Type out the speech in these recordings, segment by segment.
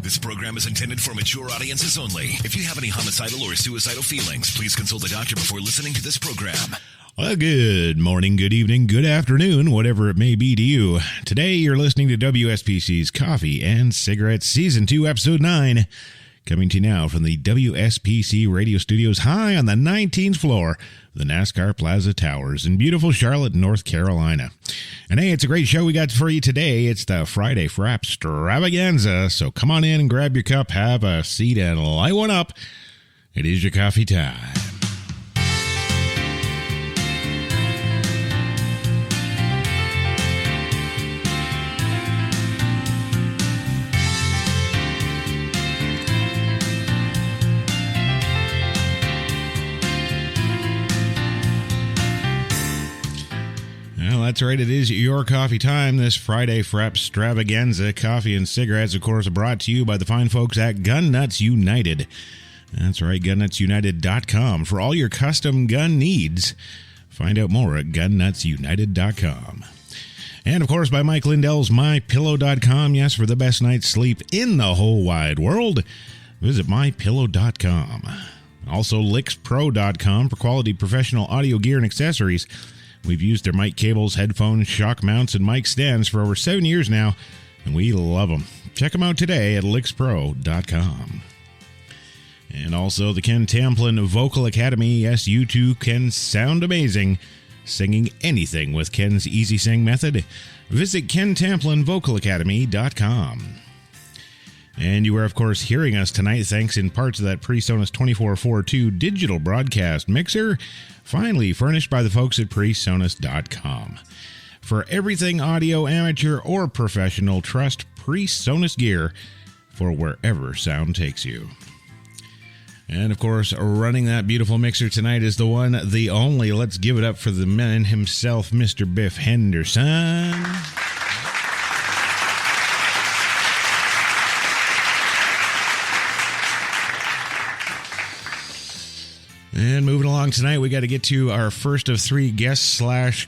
This program is intended for mature audiences only. If you have any homicidal or suicidal feelings, please consult a doctor before listening to this program. Well, good morning, good evening, good afternoon, whatever it may be to you. Today, you're listening to WSPC's Coffee and Cigarettes Season 2, Episode 9, coming to you now from the WSPC radio studios high on the 19th floor of the NASCAR Plaza Towers in beautiful Charlotte, North Carolina. And hey, it's a great show we got for you today. It's the Friday Frapstravaganza, so come on in and grab your cup, have a seat, and light one up. It is your coffee time. Well, that's right. It is your coffee time this Friday. Frapstravaganza. Coffee and cigarettes, of course, are brought to you by the fine folks at Gun Nuts United. That's right, GunNutsUnited.com. For all your custom gun needs, find out more at GunNutsUnited.com. And, of course, by Mike Lindell's MyPillow.com. Yes, for the best night's sleep in the whole wide world, visit MyPillow.com. Also, LixPro.com for quality professional audio gear and accessories. We've used their mic cables, headphones, shock mounts, and mic stands for over 7 years now, and we love them. Check them out today at LixPro.com. And also the Ken Tamplin Vocal Academy. Yes, you too can sound amazing singing anything with Ken's Easy Sing method. Visit KenTamplinVocalAcademy.com. And you are, of course, hearing us tonight thanks in part to that PreSonus 2442 digital broadcast mixer, finally furnished by the folks at PreSonus.com. For everything audio, amateur or professional, trust PreSonus gear for wherever sound takes you. And, of course, running that beautiful mixer tonight is the one, the only. Let's give it up for the man himself, Mr. Biff Henderson. And moving along tonight, we got to get to our first of three guests /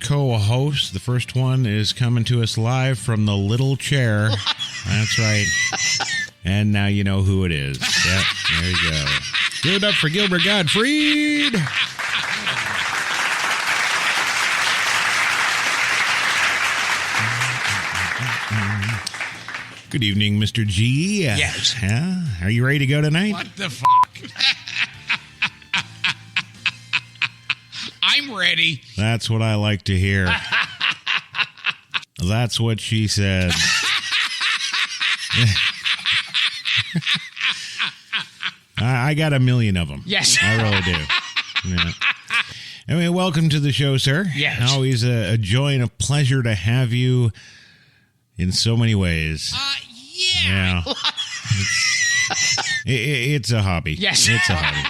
co-hosts. The first one is coming to us live from the little chair. That's right. And now you know who it is. Yep, there you go. Give it up for Gilbert Gottfried. Good evening, Mr. G. Yes. Are you ready to go tonight? What the fuck? I'm ready. That's what I like to hear. That's what she said. I got a million of them. Yes. I really do. Yeah. Anyway, welcome to the show, sir. Yes. Always a joy and a pleasure to have you in so many ways. Yeah. It's a hobby. Yes. It's a hobby.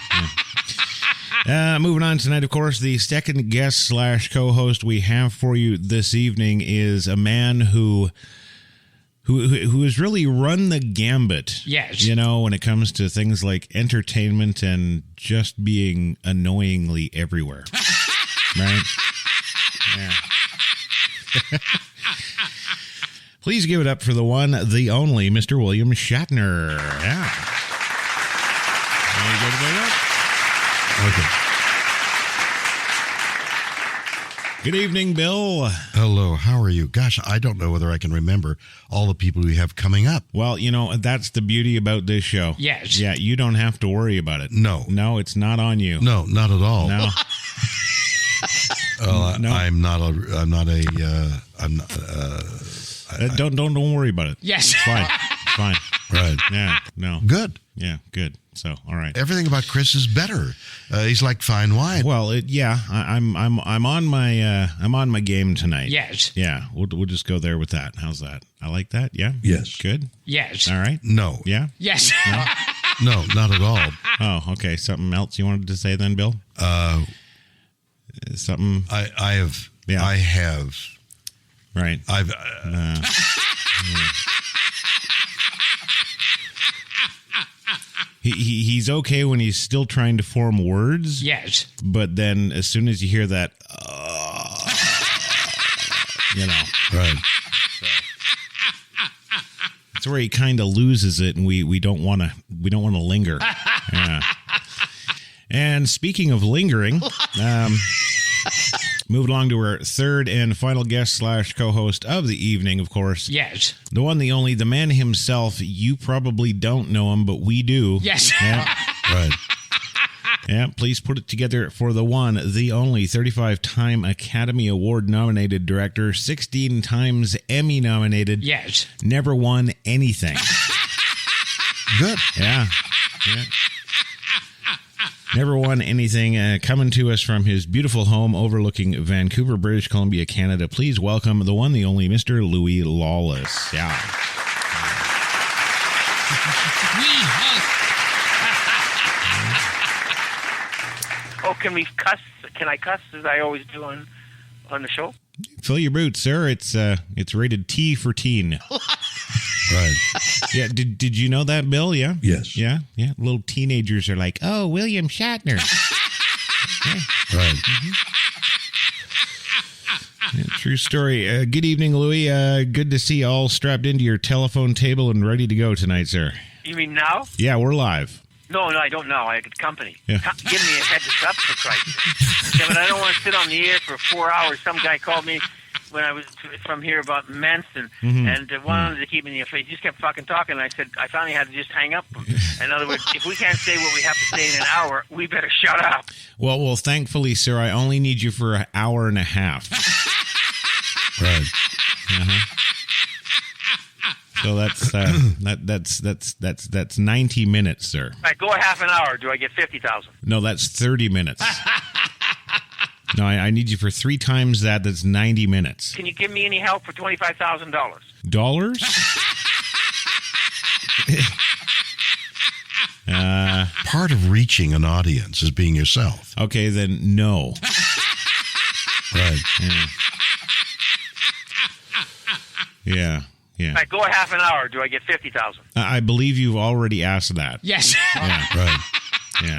Yeah. Moving on tonight, of course, the second guest / co-host we have for you this evening is a man who has really run the gambit. Yes. You know, when it comes to things like entertainment and just being annoyingly everywhere. Right? Yeah. Please give it up for the one, the only, Mr. William Shatner. Yeah. Are you good to go? Okay. Good evening, Bill. Hello, how are you? Gosh, I don't know whether I can remember all the people we have coming up. Well, you know, that's the beauty about this show. Yes. Yeah, you don't have to worry about it. No. No, it's not on you. No, not at all. No. No. Don't worry about it. Yes. It's fine. It's fine. Right. Yeah. No. Good. Yeah. Good. So, all right. Everything about Chris is better. He's like fine wine. Well, I'm on my game tonight. Yes. Yeah. We'll just go there with that. How's that? I like that. Yeah. Yes. Good. Yes. All right. No. Yeah. Yes. No, not at all. Oh, okay. Something else you wanted to say then, Bill? Something. I have. Yeah. I have. Right. I've. He's okay when he's still trying to form words. Yes. But then as soon as you hear that, you know. Right. It's where he kind of loses it, and we don't want to linger. Yeah. And speaking of lingering, moved along to our third and final guest / co-host of the evening, of course. Yes. The one, the only, the man himself. You probably don't know him, but we do. Yes. Yeah. Right. Yeah, please put it together for the one, the only, 35-time Academy Award nominated director, 16 times Emmy nominated. Yes. Never won anything. Good. Yeah. Never won anything. Coming to us from his beautiful home overlooking Vancouver, British Columbia, Canada. Please welcome the one, the only, Mr. Louis Lawless. Yeah. Oh, can we cuss? Can I cuss as I always do on the show? Fill your boots, sir. It's rated T for teen. Right. Yeah. Did you know that, Bill? Yeah. Yes. Yeah. Little teenagers are like, oh, William Shatner. Right. Yeah, true story. Good evening, Louis. Good to see you all strapped into your telephone table and ready to go tonight, sir. You mean now? Yeah, we're live. No, I don't know. I get company. Yeah. Give me a heads up, for Christ's sake. Yeah, but I don't want to sit on the air for 4 hours. Some guy called me when I was from here about Manson and wanted to keep me in the face. He just kept fucking talking. And I said, I finally had to just hang up. In other words, if we can't say what we have to say in an hour, we better shut up. Well, thankfully, sir, I only need you for an hour and a half. Right. So that's 90 minutes, sir. All right, go a half an hour. Do I get 50,000? No, that's 30 minutes. No, I need you for 3 times that. That's 90 minutes. Can you give me any help for $25,000? Dollars? Part of reaching an audience is being yourself. Okay, then no. Right. Yeah. All right, go a half an hour. Do I get 50,000? I believe you've already asked that. Yes. Yeah. Right. Yeah.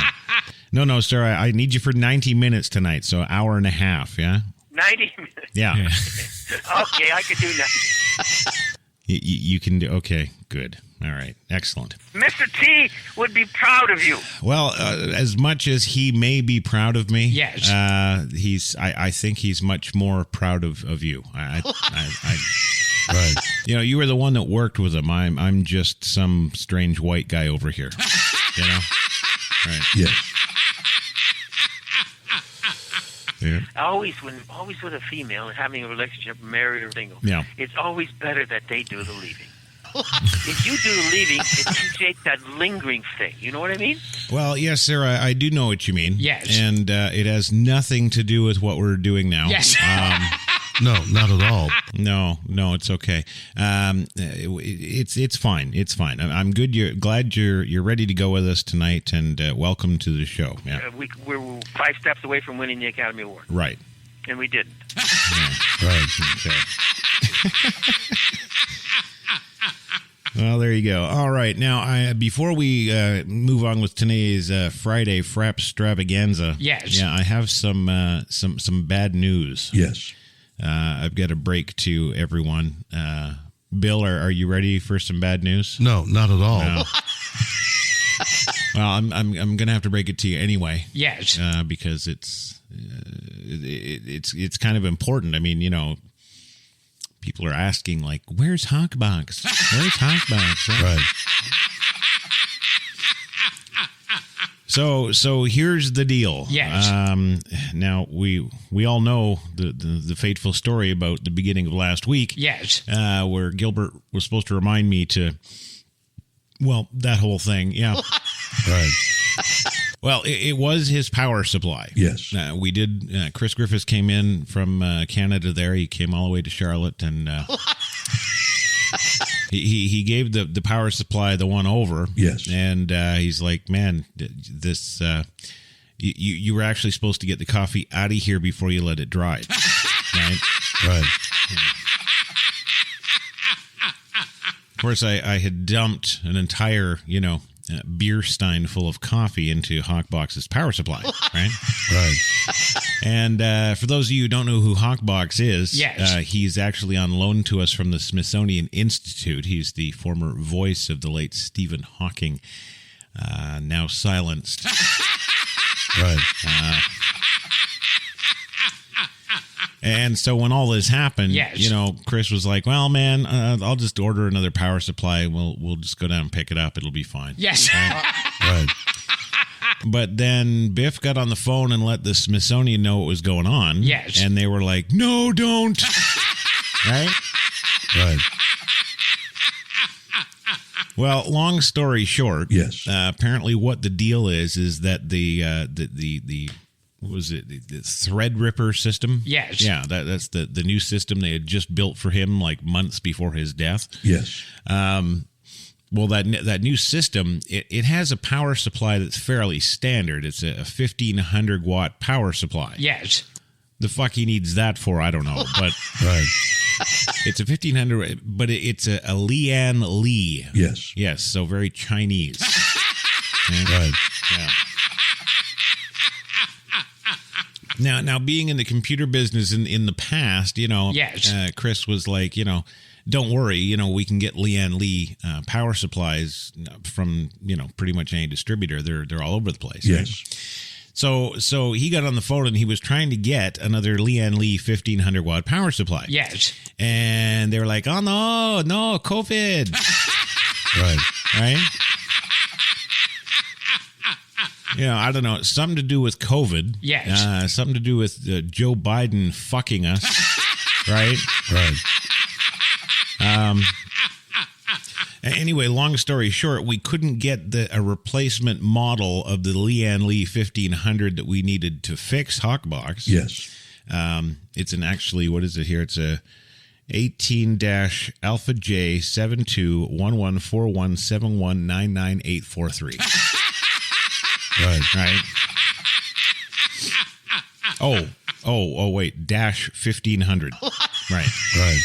No, sir. I need you for 90 minutes tonight, so hour and a half, yeah? 90 minutes. Yeah. Okay, I can do 90. You can do, okay, good. All right, excellent. Mr. T would be proud of you. Well, as much as he may be proud of me, yes, I think he's much more proud of you. I Right. You know, you were the one that worked with him. I'm just some strange white guy over here. You know? Right. Yes. Yeah. Always with a female and having a relationship, married or single, Yeah. it's always better that they do the leaving. If you do the leaving, it creates that lingering thing. You know what I mean? Well, yes, sir, I do know what you mean. Yes. And it has nothing to do with what we're doing now. Yes. No, not at all. No, it's okay. It's fine. It's fine. I'm good. Glad you're ready to go with us tonight, and welcome to the show. Yeah. We're 5 steps away from winning the Academy Award. Right. And we didn't. Yeah. Right. Okay. Well, there you go. All right. Now, before we move on with today's Friday Frapstravaganza, yes. Yeah, I have some bad news. Yes. I've got to break to everyone. Bill, are you ready for some bad news? No, not at all. No. Well, I'm going to have to break it to you anyway. Yes. Because it's kind of important. I mean, you know, people are asking, like, where's Hawkbox? Where's Hawkbox? Right. So here's the deal. Yes. Now we all know the fateful story about the beginning of last week. Yes. Where Gilbert was supposed to remind me to, well, that whole thing. Yeah. Right. Well, it was his power supply. Yes. We did. Chris Griffiths came in from Canada there. He came all the way to Charlotte, and he gave the power supply the one over. Yes. And he's like, man, this you were actually supposed to get the coffee out of here before you let it dry. Right? Right. Of course, I had dumped an entire, beer stein full of coffee into Hawkbox's power supply, right? Right. And for those of you who don't know who Hawkbox is, Yes. he's actually on loan to us from the Smithsonian Institute. He's the former voice of the late Stephen Hawking, now silenced. Right. And so when all this happened, Yes. Chris was like, "Well, man, I'll just order another power supply. We'll just go down and pick it up. It'll be fine." Yes. Right. But then Biff got on the phone and let the Smithsonian know what was going on. Yes. And they were like, "No, don't." Right? Right. Well, long story short, Yes. Apparently what the deal is that the what was it? The Threadripper system? Yes. Yeah, that's the new system they had just built for him like months before his death. Yes. Well, that new system, it has a power supply that's fairly standard. It's a 1,500 watt power supply. Yes. The fuck he needs that for, I don't know. But Right. it's a 1,500, but it's a Lian Li. Yes. Yes, so very Chinese. Yeah. Right. Yeah. Now, being in the computer business in the past, Yes. Chris was like, don't worry, we can get Lian Li power supplies from, pretty much any distributor. They're all over the place. Yes. Right? So he got on the phone and he was trying to get another Lian Li 1,500 watt power supply. Yes. And they were like, "Oh no, COVID." Right. Right? I don't know. Something to do with COVID. Yes. Something to do with Joe Biden fucking us. Right? Right. Anyway, long story short, we couldn't get a replacement model of the Lian Li 1,500 that we needed to fix Hawkbox. Yes. It's what is it here? It's a 18-Alpha J 72114171998843. Right. Right. Oh, wait. Dash 1,500. Right. Right.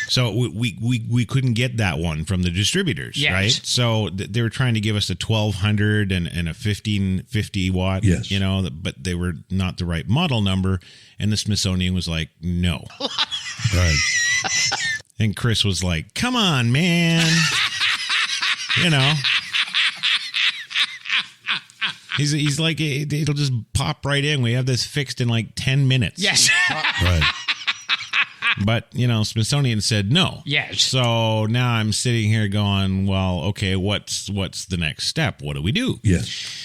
So we couldn't get that one from the distributors, Yes. right? So they were trying to give us a 1,200 and a 1,550 watt, Yes. but they were not the right model number. And the Smithsonian was like, no. Right. And Chris was like, come on, man. He's like, it'll just pop right in. We have this fixed in like 10 minutes. Yes. Right. But, Smithsonian said no. Yes. So now I'm sitting here going, well, okay, what's the next step? What do we do? Yes.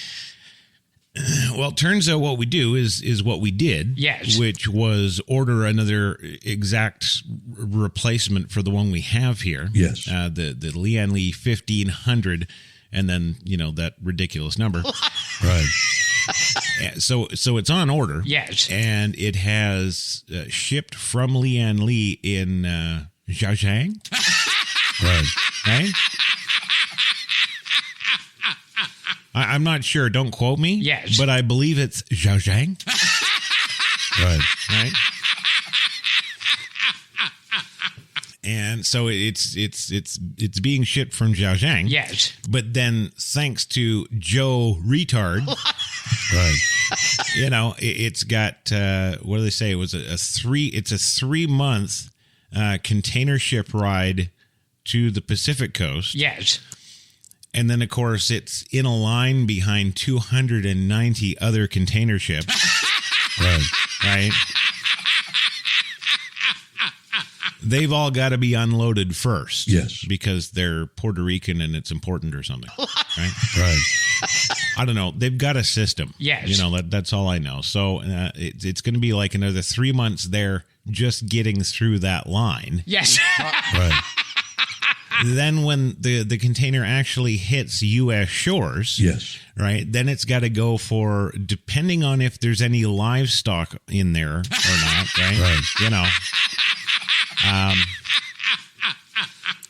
Well, it turns out what we do is what we did. Yes. Which was order another exact replacement for the one we have here. Yes. The Lian Li 1,500, and then, that ridiculous number. Right. So it's on order. Yes. And it has shipped from Lian Li in Zhejiang. Right. Right? I'm not sure. Don't quote me. Yes. But I believe it's Zhejiang. Right. Right? And so it's being shipped from Zhejiang. Yes. But then, thanks to Joe Retard, Right. it's got what do they say? It was a 3-month container ship ride to the Pacific coast. Yes. And then, of course, it's in a line behind 290 other container ships. Right. Right? They've all got to be unloaded first. Yes. Because they're Puerto Rican and it's important or something. Right? Right. I don't know. They've got a system. Yes. That's all I know. So it's going to be like another 3 months there just getting through that line. Yes. Right. Then when the container actually hits U.S. shores, Yes. right, then it's got to go for, depending on if there's any livestock in there or not, right? Right.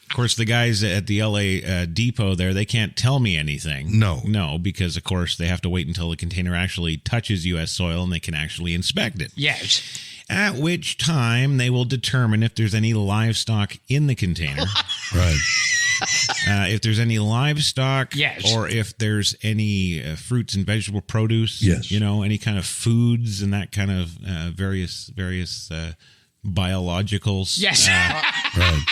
Of course, the guys at the L.A. depot there, they can't tell me anything. No, because, of course, they have to wait until the container actually touches U.S. soil and they can actually inspect it. Yes. At which time they will determine if there's any livestock in the container. Right. if there's any livestock, Yes. or if there's any fruits and vegetable produce, Yes. any kind of foods and that kind of various biologicals. Yes. Right.